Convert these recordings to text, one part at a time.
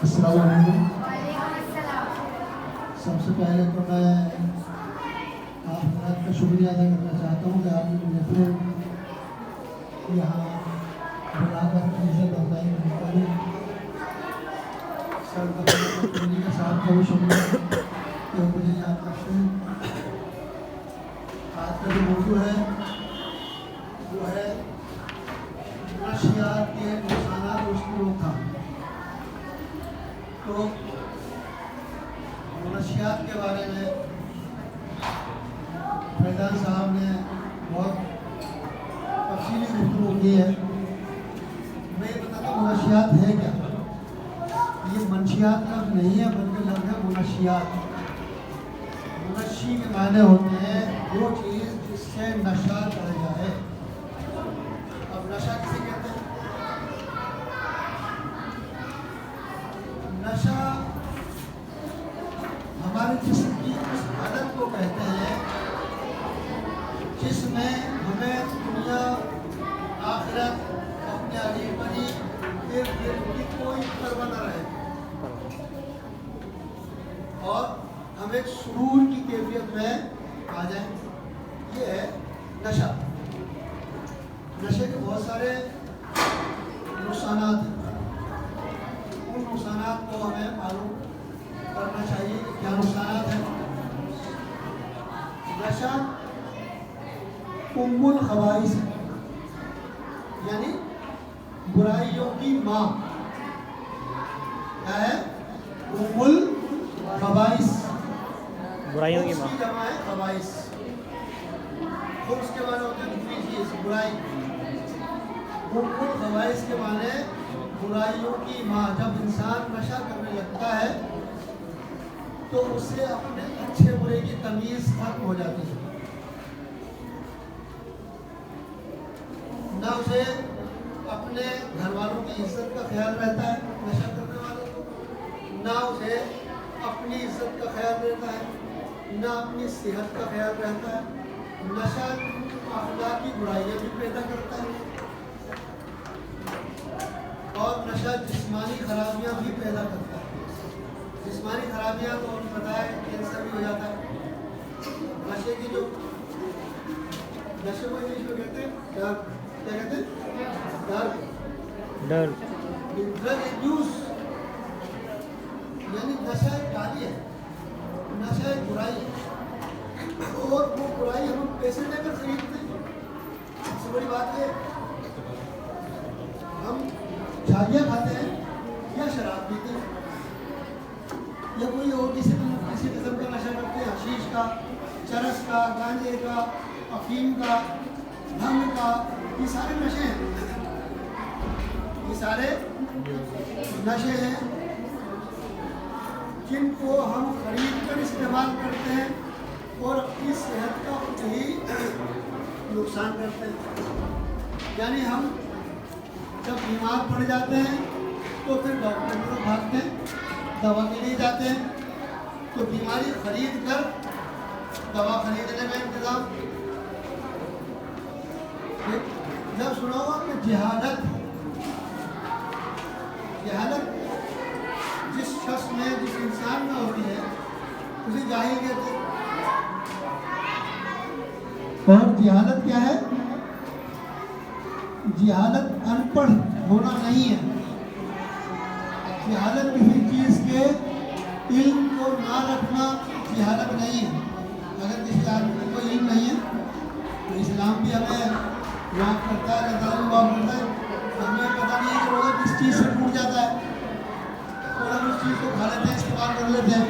السلام علیکم۔ سب سے پہلے تو میں آپ حضرات کا شکریہ ادا کرنا چاہتا ہوں کہ آپ نے مجھے پھر یہاں بلا کر عزت افزائی میں نکالی۔ سر کا صاحب کا بھی شکریہ کہ مجھے یہاں کرتے ہیں۔ آج کا جو موضوع ہے وہ ہے منشیات کے نقصانات اور اس کی روک تھام۔ تو منشیات کے بارے میں فیضان صاحب نے بہت تفصیلی گفتگو کی ہے۔ میں یہ بتاتا ہوں منشیات ہے کیا۔ یہ منشیات لفظ نہیں ہے بلکہ لفظ ہے منشیات۔ منشی کے معنی ہوتے ہیں وہ چیز جس سے نشہ چڑھ جائے۔ اب نشہ کسے کہتے ہیں؟ نشہ ہمارے جسم کی اس عادت کو کہتے ہیں جس میں ہمیں دنیا آخرت اپنے علی بنی ارد گرد کی کوئی پرواہ نہ رہے اور ہم ایک سرور کی کیفیت میں آ جائیں۔ یہ ہے نشہ۔ نشے کے بہت سارے نقصانات ہیں۔ ان نقصانات کو ہمیں معلوم کرنا چاہیے کہ کیا نقصانات ہیں۔ نشہ ام الخبائث ہے، یعنی برائیوں کی ماں۔ کیا ہے؟ ام الخبائث، برائیوں کی اس ماں۔ کی جمع ہے خبائث۔ خبث کے معنی ہوتے ہیں دوسری چیز، برائی۔ ام الخبائث کے معنی برائیوں کی ماں۔ جب انسان نشہ کرنے لگتا ہے تو اس سے اپنے اچھے برے کی تمیز ختم ہو جاتی ہے۔ نہ اسے اپنے گھر والوں کی عزت کا خیال رہتا ہے نشہ کرنے والوں کو، نہ اسے اپنی عزت کا خیال رہتا ہے، نہ اپنی صحت کا خیال رہتا ہے۔ نشہ اخلاقی برائیاں بھی پیدا کرتا ہے اور نشہ جسمانی خرابیاں بھی پیدا کرتا ہے۔ جسمانی خرابیاں تو ہم بتائیں کینسر بھی ہو جاتا ہے۔ نشے کی جو نشے کو انگلش میں کہتے ہیں ڈر، کیا کہتے ہیں؟ ڈر۔ ڈرگ انڈیوس، یعنی نشہ ایک گالی ہے، نشہ ایک برائی ہے اور وہ برائی ہم پیسے لے کر خریدتے ہیں۔ سب سے بڑی بات ہے ہم چھالیاں کھاتے ہیں یا شراب پیتے ہیں یا کوئی اور کسی قسم کا نشہ کرتے ہیں، حشیش کا، چرس کا، گانجے کا، افیم کا، بھنگ کا۔ یہ سارے نشے ہیں، یہ سارے نشے ہیں جن کو ہم خرید کر استعمال کرتے ہیں اور اپنی صحت کا خود ہی نقصان کرتے ہیں۔ یعنی ہم جب بیمار پڑ جاتے ہیں تو پھر ڈاکٹر کی طرف بھاگتے ہیں، دوا کے لیے جاتے ہیں، تو بیماری خرید کر دوا خریدنے میں انتظام۔ جب سنا ہوا کہ جہالت جس شخص میں جس انسان میں ہوتی ہے اسے جاہل کہتے ہیں۔ اور جہالت کیا ہے؟ جہالت ان پڑھ ہونا نہیں ہے۔ جہالت کسی چیز کے علم کو نہ رکھنا جہالت نہیں ہے۔ اگر کسی آدمی کو علم نہیں ہے تو اسلام بھی ہمیں معاف کرتا ہے، اللہ تعالیٰ معاف کرتا ہے۔ ہمیں پتہ نہیں ہے کہ روزہ کس چیز سے ٹوٹ جاتا ہے اور ہم اس چیز کو کھا لیتے ہیں، استعمال کر لیتے ہیں۔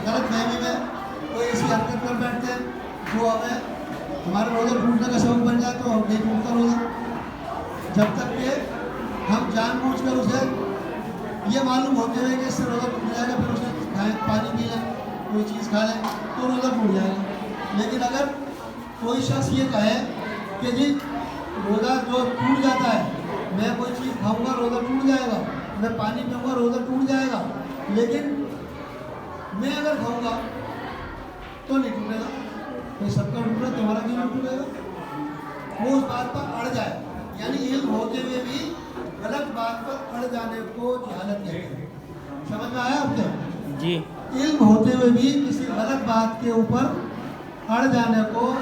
غلط فہمی میں کوئی ایسی حرکت کر بیٹھتے ہیں جو ہمیں ہمارا روزہ ٹوٹنے کا سبب بن جائے تو ہم نہیں ٹوٹتا روزہ، جب تک کہ ہم جان بوجھ کر اسے یہ معلوم ہوتے ہوئے کہ اس سے روزہ ٹوٹ جائے گا پھر اسے کھائیں، پانی پی لیں، کوئی چیز کھا لیں تو روزہ ٹوٹ جائے گا۔ لیکن اگر کوئی شخص یہ کہے کہ جی روزہ جو ٹوٹ جاتا ہے، میں کوئی چیز کھاؤں گا روزہ ٹوٹ جائے گا، میں پانی پیوں گا روزہ ٹوٹ جائے گا، لیکن میں اگر کھاؤں گا تو نہیں ٹوٹے گا، یہ سب کا ٹوٹ رہا ہے تمہارا کیوں نہیں ٹوٹے گا؟ وہ اس بات پر اڑ جائے، یعنی علم ہوتے ہوئے بھی غلط بات پر اڑ جانے کو جہالت کہتے ہیں. سمجھ میں آیا آپ کو؟ جی. علم ہوتے ہوئے بھی کسی غلط بات کے اوپر اڑ جانے کو،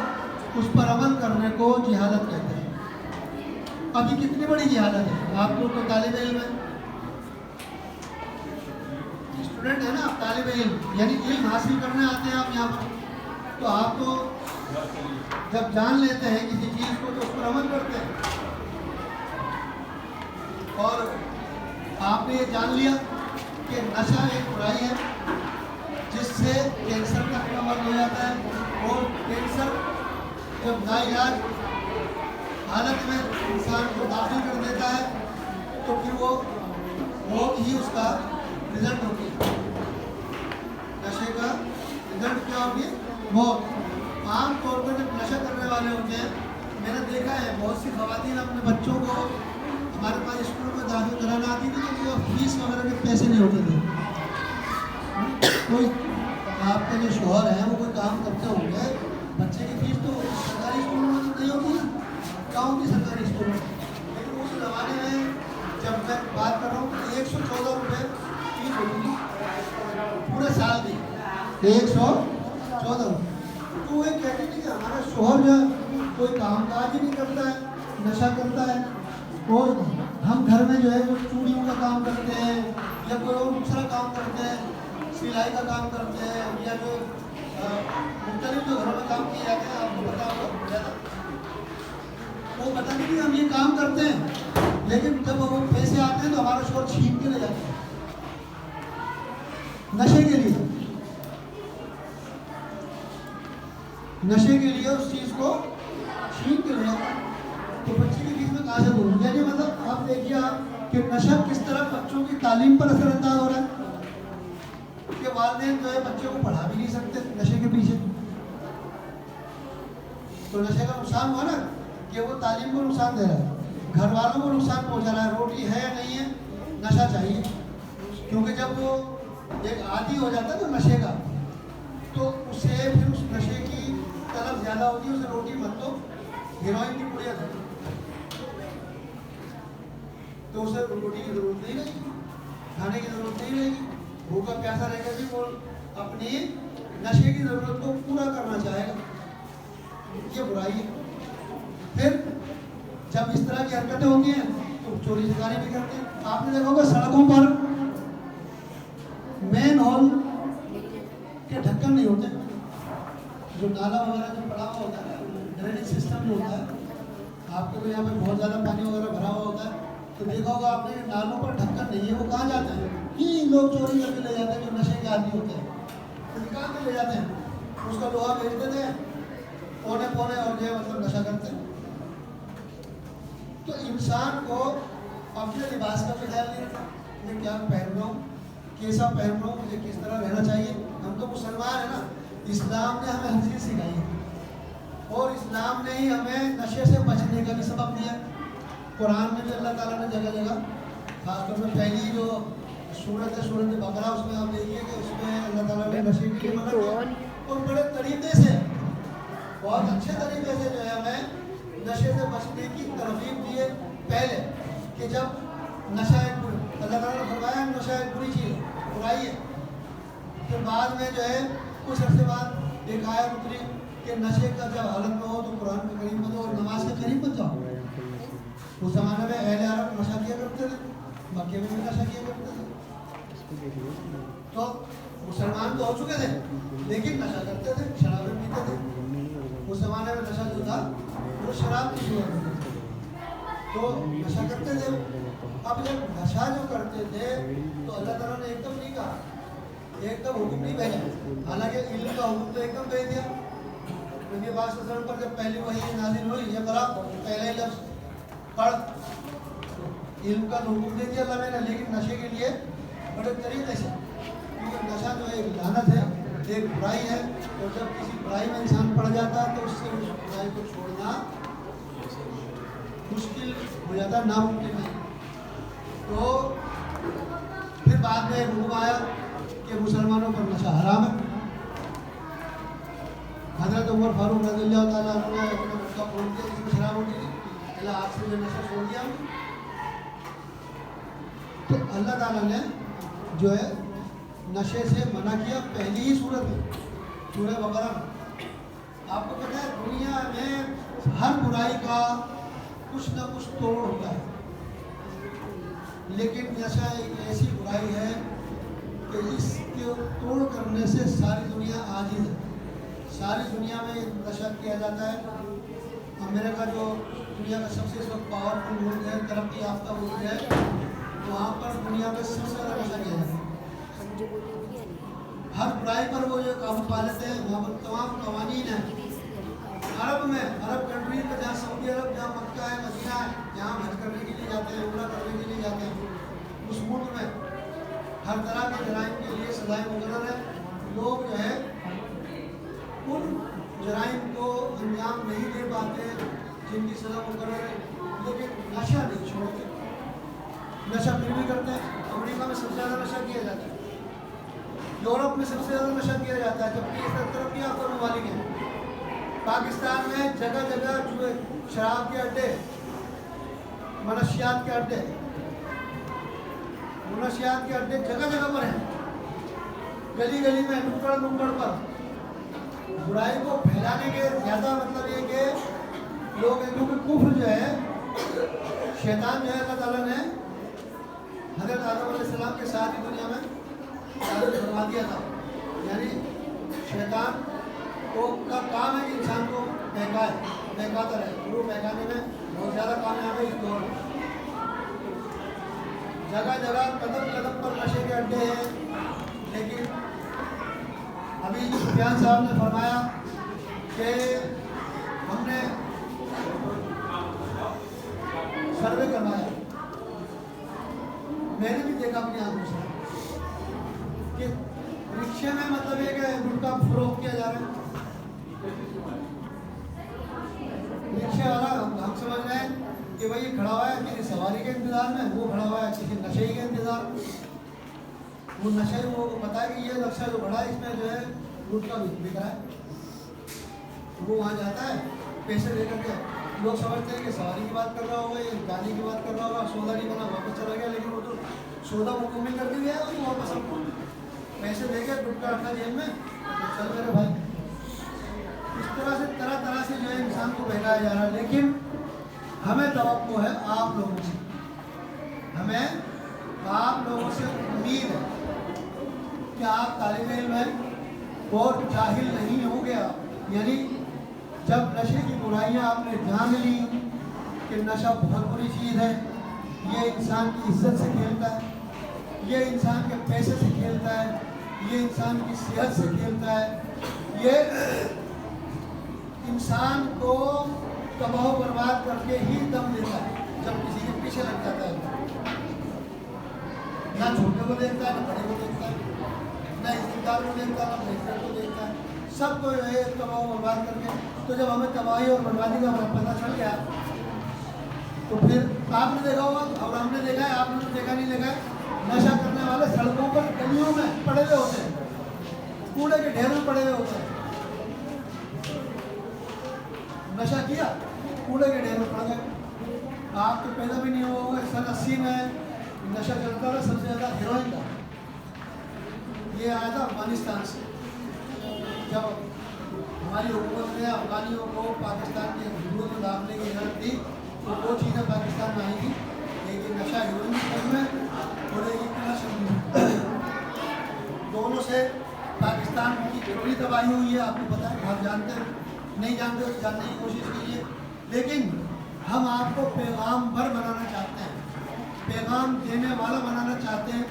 اس پر عمل کرنے کو جہالت کہتے ہیں. ابھی کتنی بڑی جہالت ہے. آپ لوگ تو طالب علم ہیں، اسٹوڈنٹ ہیں نا آپ، طالب علم یعنی علم حاصل کرنے آتے ہیں آپ یہاں پر. تو آپ تو جب جان لیتے ہیں کسی چیز کو تو اس پر عمل کرتے ہیں. اور آپ نے یہ جان لیا کہ نشہ ایک برائی ہے جس سے کینسر کا مرض ہو جاتا ہے، اور کینسر جب ناعلاج حالت میں انسان کو داخل کر دیتا ہے تو پھر وہ موت ہی اس کا رزلٹ ہوتی ہے. نشے کا رزلٹ کیا ہوگی؟ موت. عام طور پر جب نشہ کرنے والے ہوتے ہیں، میں نے دیکھا ہے بہت سی خواتین اپنے بچوں کو ہمارے پاس اسکول میں داخل کرانا آتی تھی تو فیس وغیرہ کے پیسے نہیں ہوتے تھے. کوئی آپ کے جو شوہر ہیں وہ کوئی کام کرتے ہوں گے، بچے کی فیس تو سرکاری اسکولوں میں تو نہیں ہوتی نا، گاؤں کی سرکاری اسکولوں میں. لیکن اس زمانے میں جب میں بات کر رہا ہوں 114 روپے فیس ہوتی تھی پورے سال کی. 114 روپے. تو وہ کہتی تھی کہ ہمارا شوہر جو ہے کوئی کام کاج ہی نہیں کرتا ہے، نشہ کرتا ہے، اور ہم گھر میں جو ہے وہ چوڑیوں کا کام کرتے ہیں یا کوئی اور دوسرا کام کرتے ہیں، سلائی کا کام کرتے ہیں، یا جو مختلف جو گھروں میں کام کیے جاتے ہیں. آپ کو پتا ہوگا وہ بتا نہیں کہ ہم یہ کام کرتے ہیں، لیکن جب وہ پیسے آتے ہیں تو ہمارا شوہر چھین کے لے جاتے ہیں نشے کے لیے. نشے کے لیے اس چیز کو چھین کے لے جاتا ہے. تو بچے کی فیس میں کہاں سے دوں؟ یعنی مطلب آپ دیکھیے آپ کہ نشہ کس طرح بچوں کی تعلیم پر اثر انداز ہو رہا ہے کہ والدین جو ہے بچوں کو پڑھا بھی نہیں سکتے نشے کے پیچھے. تو نشے کا نقصان ہوا نا کہ وہ تعلیم کو نقصان دے رہا ہے، گھر والوں کو نقصان پہنچا رہا ہے. روٹی ہے یا نہیں ہے، نشہ چاہیے. کیونکہ جب وہ ایک عادی ہو جاتا ہے نا نشے کا، تو اسے پھر اس نشے کی طلب زیادہ ہوتی ہے. اسے روٹی مت دو، ہیروئن کی پڑیا دو تو اسے روٹی کی ضرورت نہیں رہے گی، کھانے کی ضرورت نہیں رہے گی. بھوکا پیاسا رہے گا بھی وہ اپنی نشے کی ضرورت کو پورا کرنا چاہے گا. یہ برائی ہے. پھر جب اس طرح کی حرکتیں ہوتی ہیں تو چوری چکاری بھی کرتے ہیں. آپ نے دیکھا ہوگا سڑکوں پر مین ہال کے ڈھکن نہیں ہوتے، جو نالا وغیرہ جو پڑا ہوا ہوتا ہے، ڈرینیج سسٹم جو ہوتا ہے. آپ کے تو یہاں پہ بہت زیادہ پانی وغیرہ بھرا ہوا ہوتا ہے تو دیکھا ہوگا آپ نے نالوں پر ڈھکن نہیں ہے. وہ کہاں جاتے ہیں؟ یہ لوگ چوری کر کے لے جاتے ہیں جو نشے کے عادی ہوتے ہیں، تو نکال کے لے جاتے ہیں. اس کا لوہا بیچ دیتے ہیں پونے اور جو ہے مطلب نشہ کرتے ہیں. تو انسان کو اپنے لباس کا بھی خیال نہیں رکھتا، میں کیا پہن رہا ہوں، کیسا پہن رہا ہوں، مجھے کس طرح رہنا چاہیے. ہم تو مسلمان ہیں نا، اسلام نے ہمیں ہر چیز سکھائی ہے اور اسلام نے ہی ہمیں نشے سے بچنے کا بھی سبب دیا. قرآن میں بھی اللہ تعالیٰ نے جگہ جگہ، خاص طور میں پہلی جو سورت ہے سورت بقرہ، اس میں آپ دیکھیے کہ اس میں اللہ تعالیٰ نے نشے کی منع کیا اور بڑے طریقے سے، بہت اچھے طریقے سے جو ہے ہمیں نشے سے بچنے کی ترغیب دی ہے. پہلے کہ جب نشہ ایک اللہ تعالیٰ نے فرمایا نشہ ایک بری چیز ہے، برائی ہے. پھر بعد میں جو ہے کچھ عرصے بعد ایک آیت اتری کہ نشے کا جب حالت میں ہو تو قرآن کے قریب مت ہو اور نماز کے قریب مت جاؤ. اس زمانے میں اہل عرب نشہ کیا کرتے تھے، مکے میں بھی نشہ کیا کرتے تھے. تو مسلمان تو ہو چکے تھے لیکن نشہ کرتے تھے، شرابیں پیتے تھے. اس زمانے میں نشہ جو تھا وہ شراب کی شروع کرتے تھے تو نشہ کرتے تھے. اب جب نشہ جو کرتے تھے تو اللہ تعالیٰ نے ایک دم نہیں کہا، ایک دم حکم نہیں بھیجا. حالانکہ علم کا حکم تو ایک دم بھیج دیا. نبی پاک صلی اللہ علیہ وسلم پر جب پہلی وحی نازل ہوئی، یہ قرأ پہلے لفظ پڑھ، علم کا حکم دے دیا اللہ نے. لیکن نشے کے لیے بڑے طریقے سے، کیونکہ نشہ جو ہے ایک لعنت ہے، ایک برائی ہے، اور جب کسی برائی میں انسان پڑ جاتا ہے تو اس سے اس برائی کو چھوڑنا مشکل ہو جاتا ہے، ناممکن ہے. تو پھر بعد میں حکم آیا کہ مسلمانوں پر نشہ حرام ہے. حضرت عمر فاروق رضی اللہ تعالیٰ عنہ نے اپنا مٹکا کھول دیا جس میں شراب ہوتی تھی. اللہ آج سے جو نشہ چھوڑ دیا. تو اللہ تعالیٰ نے جو ہے نشے سے منع کیا پہلی ہی صورت میں, سورہ بقرہ میں. آپ کو پتہ ہے دنیا میں ہر برائی کا کچھ نہ کچھ توڑ ہوتا ہے, لیکن نشہ ایک ایسی برائی ہے کہ اس کے توڑ کرنے سے ساری دنیا عاجز ہے. ساری دنیا میں نشہ کیا جاتا ہے. امریکہ جو دنیا کا سب سے اس وقت پاورفل ملک ہے, ترقی یافتہ ملک ہے, وہاں پر دنیا میں سب سے زیادہ نشہ کیا جاتا ہے. ہر برائی پر وہ جو قابو پا لیتے ہیں, وہاں پر تمام قوانین ہیں. عرب میں, عرب کنٹری میں جہاں سعودی عرب, جہاں مکہ ہے, مدینہ ہے, جہاں حج کرنے کے لیے جاتے ہیں, عمرہ کرنے کے لیے جاتے ہیں, اس ملک میں ہر طرح کے جرائم کے لیے سزائیں مقرر ہیں. لوگ جو ہے ان جرائم کو انجام نہیں دے پاتے جن کی سزا مقرر ہے, لیکن نشہ نہیں چھوڑتے, نشہ پھر بھی کرتے ہیں. امریکہ میں سب سے زیادہ نشہ کیا جاتا ہے, یورپ میں سب سے زیادہ نشہ کیا جاتا ہے, جبکہ اس ترقی یافتہ ممالک ہیں. پاکستان میں جگہ جگہ جو شراب کے اڈے, منشیات کے اڈے, منشیات کے اڈے جگہ جگہ پر ہیں, گلی گلی میں, نکڑ نکڑ پر. برائی کو پھیلانے کے زیادہ مطلب یہ کہ لوگ, کیونکہ کفر جو ہے, شیطان جو ہے, اللہ تعالیٰ نے حضرت آدم علیہ السلام کے ساتھ ہی دنیا میں فرما دیا تھا. یعنی شیطان کو کا کام ہے کہ انسان کو بہکائے, بہکاتا رہے. وہ بہکانے میں بہت زیادہ کامیاب ہے اس دور میں. جگہ جگہ قدم قدم پر نشے کے اڈے ہیں. لیکن ابھی سفیان صاحب نے فرمایا کہ ہم نے سروے کروایا, میں نے بھی دیکھا اپنی آنکھوں سے کہ رکشے میں مطلب یہ کہ گٹکا فروخت کیا جا رہا ہے. رکشے والا ہم سمجھ رہے ہیں کہ بھائی کھڑا ہوا ہے کسی سواری کے انتظار میں, وہ کھڑا ہوا ہے کسی نشے کے انتظار میں. وہ نشے, وہ پتا ہے کہ یہ رکشہ جو کھڑا ہے اس میں جو ہے گٹکا بک رہا ہے. وہ وہاں جاتا ہے پیسے دے کر کے. لوگ سمجھتے ہیں کہ سواری کی بات کر رہا ہوگا, یہ گاڑی کی بات کر رہا ہوگا, سودا نہیں بنا واپس چلا گیا, لیکن وہ تو سودا مکمل کر کے گیا ہے, وہ واپس ہم کو پیسے دے کے گٹکا رکھا جیب میں, چل میرے بھائی. اس طرح سے جو ہے انسان کو بہلایا جا رہا ہے. لیکن ہمیں توقع ہے آپ لوگوں سے, ہمیں آپ لوگوں سے امید ہے کہ آپ طالب علم ہیں اور جاہل نہیں ہو گیا. یعنی جب نشے کی برائیاں آپ نے جان لی کہ نشہ بہت بری چیز ہے, یہ انسان کی عزت سے کھیلتا ہے, یہ انسان کے پیسے سے کھیلتا ہے, یہ انسان کی صحت سے کھیلتا ہے, یہ انسان کو تباہ و برباد کر کے ہی دم دیتا ہے جب کسی کے پیچھے لگ جاتا ہے. نہ چھوٹے کو دیکھتا ہے, نہ بڑے کو دیکھتا ہے, نہ عزتدار کو دیکھتا ہے, نہ بہتر کو دیکھتا ہے, سب کو جو ہے تباہ و برباد کر کے. تو جب ہمیں تباہی اور بربادی کا پتہ چل گیا تو پھر آپ نے دیکھا ہوگا اور ہم نے دیکھا ہے, آپ نے دیکھا نہیں دیکھا ہے, نشہ کرنے والے سڑکوں پر گلیوں میں پڑے ہوئے ہوتے ہیں, کوڑے کے ڈھیر میں پڑے ہوئے ہوتے ہیں. نشہ کیا, کوڑے کے ڈھیر میں پڑ گئے. آپ تو پیدا بھی نہیں ہوا ہوگا, سن 80 میں نشہ چلتا تھا سب سے زیادہ ہیروئن کا. یہ آیا تھا افغانستان سے. جب ہماری حکومت نے افغانیوں کو پاکستان کے حدود میں داخلے کی اجازت دی تو دو چیزیں پاکستان میں آئی تھی, ایک نشہ ہیروئن کی قسم ہے اور ایک نشہ. دونوں سے پاکستان کی بڑی تباہی ہوئی ہے. آپ کو پتہ ہے, آپ جانتے ہیں, نہیں جانتے تو جاننے کی کوشش کیجیے. لیکن ہم آپ کو پیغام بر بنانا چاہتے ہیں, پیغام دینے والا بنانا چاہتے ہیں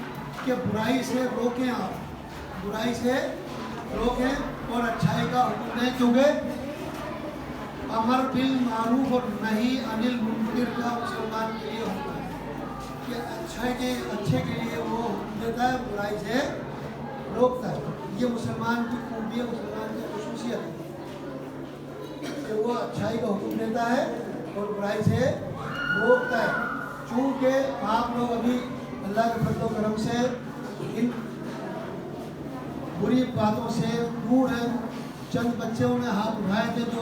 کہ برائی سے روکیں, آپ برائی سے روکیں اور اچھائی کا حکم دیں. کیونکہ امر بالمعروف اور نہی عن المنکر کا مسلمان کے لیے حکم ہے کہ اچھے کے لیے وہ حکم دیتا ہے, برائی سے روکتا ہے. یہ مسلمان کی خوبی ہے, مسلمان کی خصوصیت ہے کہ وہ اچھائی کا حکم دیتا ہے اور برائی سے روکتا ہے. چونکہ آپ لوگ ابھی اللہ کے فضل و کرم سے ان بری باتوں سے دور ہیں. چند بچوں نے ہاتھ اٹھائے تھے جو